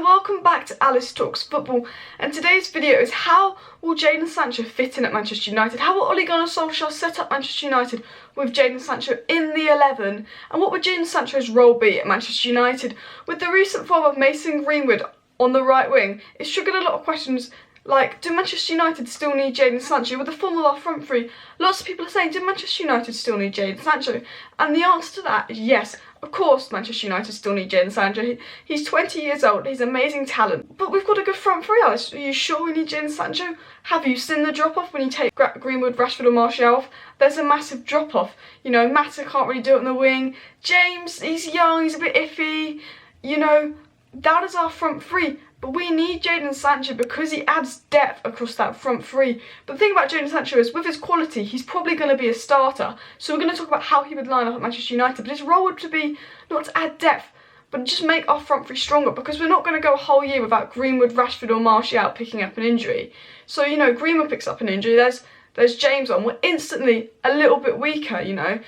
welcome back to Alice Talks Football, and today's video is how will Jadon Sancho fit in at Manchester United? How will Ole Gunnar Solskjaer set up Manchester United with Jadon Sancho in the 11? And what would Jadon Sancho's role be at Manchester United? With the recent form of Mason Greenwood on the right wing, it's triggered a lot of questions like, do Manchester United still need Jadon Sancho? With the form of our front three, lots of people are saying, do Manchester United still need Jadon Sancho? And the answer to that is yes. Of course Manchester United still need Jadon Sancho. He's 20 years old, he's amazing talent. But we've got a good front three, Alice. Are you sure we need Jadon Sancho? Have you seen the drop-off when you take Greenwood, Rashford and Martial off? There's a massive drop-off. You know, Mata can't really do it on the wing. James, he's young, he's a bit iffy. You know, that is our front three. But we need Jadon Sancho because he adds depth across that front three. But the thing about Jadon Sancho is, with his quality, he's probably going to be a starter. So we're going to talk about how he would line up at Manchester United. But his role would to be not to add depth, but just make our front three stronger. Because we're not going to go a whole year without Greenwood, Rashford or Martial picking up an injury. So, you know, Greenwood picks up an injury. There's James on. We're instantly a little bit weaker, you know.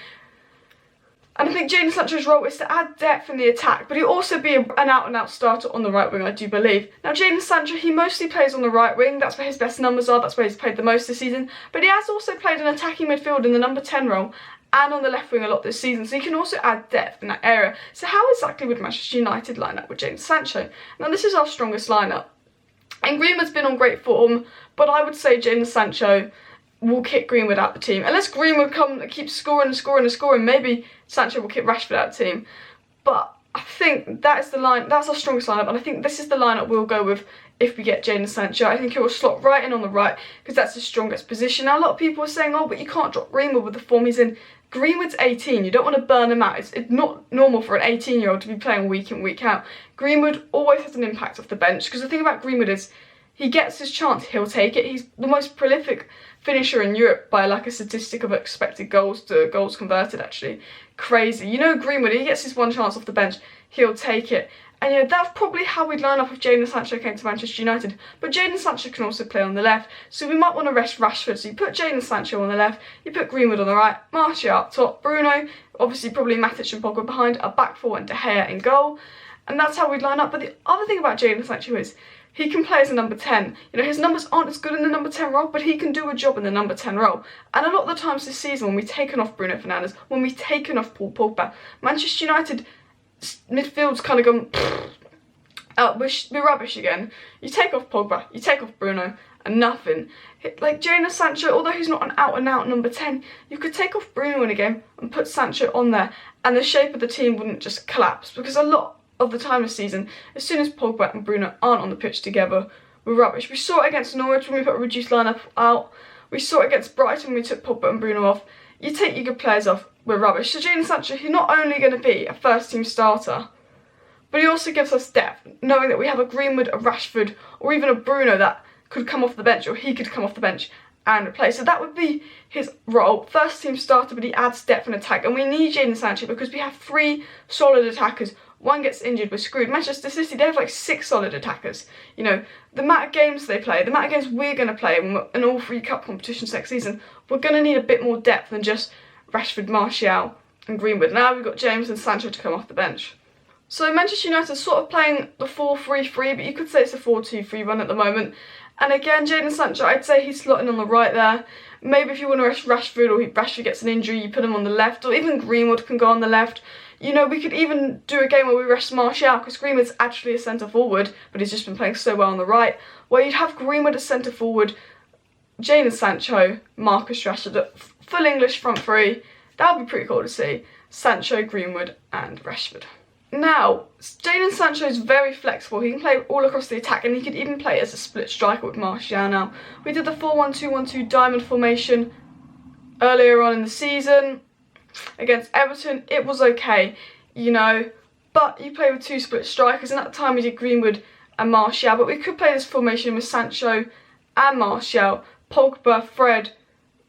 And I think Jadon Sancho's role is to add depth in the attack, but he'll also be an out-and-out starter on the right wing, I do believe. Now, Jadon Sancho, he mostly plays on the right wing. That's where his best numbers are. That's where he's played the most this season. But he has also played an attacking midfield in the number 10 role and on the left wing a lot this season. So he can also add depth in that area. So how exactly would Manchester United line up with Jadon Sancho? Now, this is our strongest lineup. And Greenwood's been on great form, but I would say Jadon Sancho will kick Greenwood out the team. Unless Greenwood keeps scoring, maybe Sancho will kick Rashford out the team. But I think that's our strongest lineup, and I think this is the lineup we'll go with if we get Jadon Sancho. I think he will slot right in on the right because that's his strongest position. Now, a lot of people are saying, oh, but you can't drop Greenwood with the form he's in. Greenwood's 18, you don't want to burn him out. It's not normal for an 18-year-old to be playing week in, week out. Greenwood always has an impact off the bench, because the thing about Greenwood is he gets his chance, he'll take it. He's the most prolific finisher in Europe by like a statistic of expected goals to goals converted, actually. Crazy. You know, Greenwood, he gets his one chance off the bench, he'll take it. And you know, that's probably how we'd line up if Jadon Sancho came to Manchester United. But Jadon Sancho can also play on the left, so we might want to rest Rashford. So you put Jadon Sancho on the left, you put Greenwood on the right, Martial up top, Bruno, obviously probably Matic and Pogba behind, a back four and De Gea in goal. And that's how we'd line up. But the other thing about Jadon Sancho is he can play as a number 10. You know, his numbers aren't as good in the number 10 role, but he can do a job in the number 10 role. And a lot of the times this season, when we've taken off Bruno Fernandes, when we've taken off Paul Pogba, Manchester United midfield's kind of gone, we're rubbish again. You take off Pogba, you take off Bruno, and nothing. Like Jadon Sancho, although he's not an out-and-out number 10, you could take off Bruno in a game and put Sancho on there, and the shape of the team wouldn't just collapse, because a lot of the time this season, as soon as Pogba and Bruno aren't on the pitch together, we're rubbish. We saw it against Norwich when we put a reduced lineup out. We saw it against Brighton when we took Pogba and Bruno off. You take your good players off, we're rubbish. So Jadon Sancho, he's not only going to be a first-team starter, but he also gives us depth, knowing that we have a Greenwood, a Rashford, or even a Bruno that could come off the bench, or he could come off the bench and replace. So that would be his role. First-team starter, but he adds depth and attack. And we need Jadon Sancho because we have three solid attackers. One gets injured, we're screwed. Manchester City, they have like 6 solid attackers. You know, the amount of games they play, the amount of games we're going to play in all 3 cup competitions next season, we're going to need a bit more depth than just Rashford, Martial and Greenwood. Now we've got James and Sancho to come off the bench. So Manchester United are sort of playing the 4-3-3, but you could say it's a 4-2-3 run at the moment. And again, Jadon Sancho, I'd say he's slotting on the right there. Maybe if you want to rest Rashford, or Rashford gets an injury, you put him on the left, or even Greenwood can go on the left. You know, we could even do a game where we rest Martial, because Greenwood's actually a centre-forward, but he's just been playing so well on the right, where you'd have Greenwood as centre-forward, Jadon Sancho, Marcus Rashford, full English front three. That would be pretty cool to see. Sancho, Greenwood and Rashford. Now, Jadon Sancho is very flexible. He can play all across the attack, and he could even play as a split striker with Martial now. We did the 4-1-2-1-2 diamond formation earlier on in the season against Everton. It was okay, you know, but you play with 2 split strikers, and at the time we did Greenwood and Martial, but we could play this formation with Sancho and Martial, Pogba, Fred,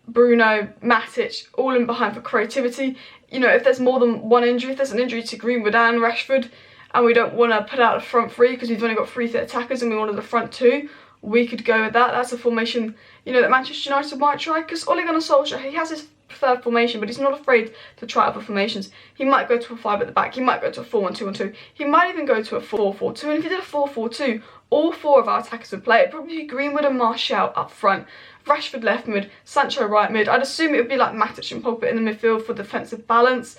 Bruno, Matic, all in behind for creativity. You know, if there's more than one injury, if there's an injury to Greenwood and Rashford, and we don't want to put out a front three because we've only got 3 attackers and we wanted the front 2, we could go with that. That's a formation, you know, that Manchester United might try, because Ole Gunnar Solskjaer, he has his preferred formation, but he's not afraid to try other formations. He might go to a 5 at the back, he might go to a 4-1-2-1-2, he might even go to a 4-4-2, and if he did a 4-4-2, all 4 of our attackers would play. It'd probably be Greenwood and Martial up front, Rashford left mid, Sancho right mid. I'd assume it would be like Matic and Pogba in the midfield for defensive balance,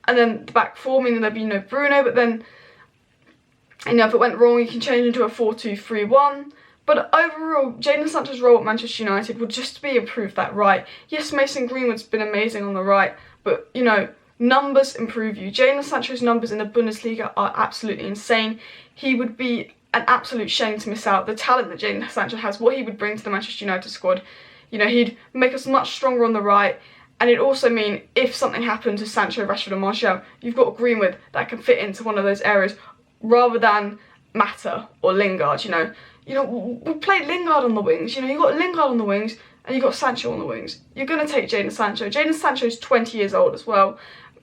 and then the back four, meaning there'd be no Bruno, but then, you know, if it went wrong, you can change into a 4-2-3-1. But overall, Jadon Sancho's role at Manchester United would just be improve that right. Yes, Mason Greenwood's been amazing on the right, but, you know, numbers improve you. Jadon Sancho's numbers in the Bundesliga are absolutely insane. He would be an absolute shame to miss out. The talent that Jadon Sancho has, what he would bring to the Manchester United squad, you know, he'd make us much stronger on the right. And it'd also mean if something happened to Sancho, Rashford and Martial, you've got Greenwood that can fit into one of those areas rather than Mata or Lingard, you know. We played Lingard on the wings, you know, you've got Lingard on the wings and you've got Sancho on the wings. You're going to take Jadon Sancho. Jadon Sancho's 20 years old as well.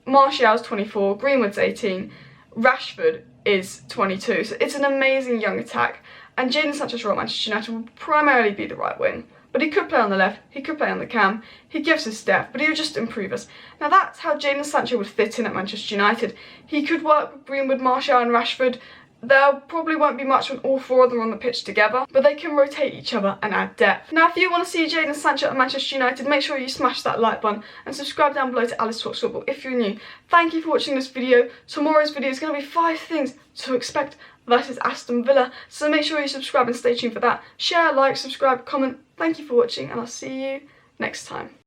Martial's 24, Greenwood's 18, Rashford is 22. So it's an amazing young attack. And Jadon Sancho's role at Manchester United will primarily be the right wing. But he could play on the left, he could play on the cam, he gives his depth, but he would just improve us. Now that's how Jadon Sancho would fit in at Manchester United. He could work with Greenwood, Martial and Rashford. There probably won't be much when all 4 of them are on the pitch together, but they can rotate each other and add depth. Now if you want to see Jadon Sancho at Manchester United, make sure you smash that like button and subscribe down below to Alice Talks Football if you're new. Thank you for watching this video. Tomorrow's video is going to be 5 things to expect versus Aston Villa, so make sure you subscribe and stay tuned for that. Share, like, subscribe, comment. Thank you for watching and I'll see you next time.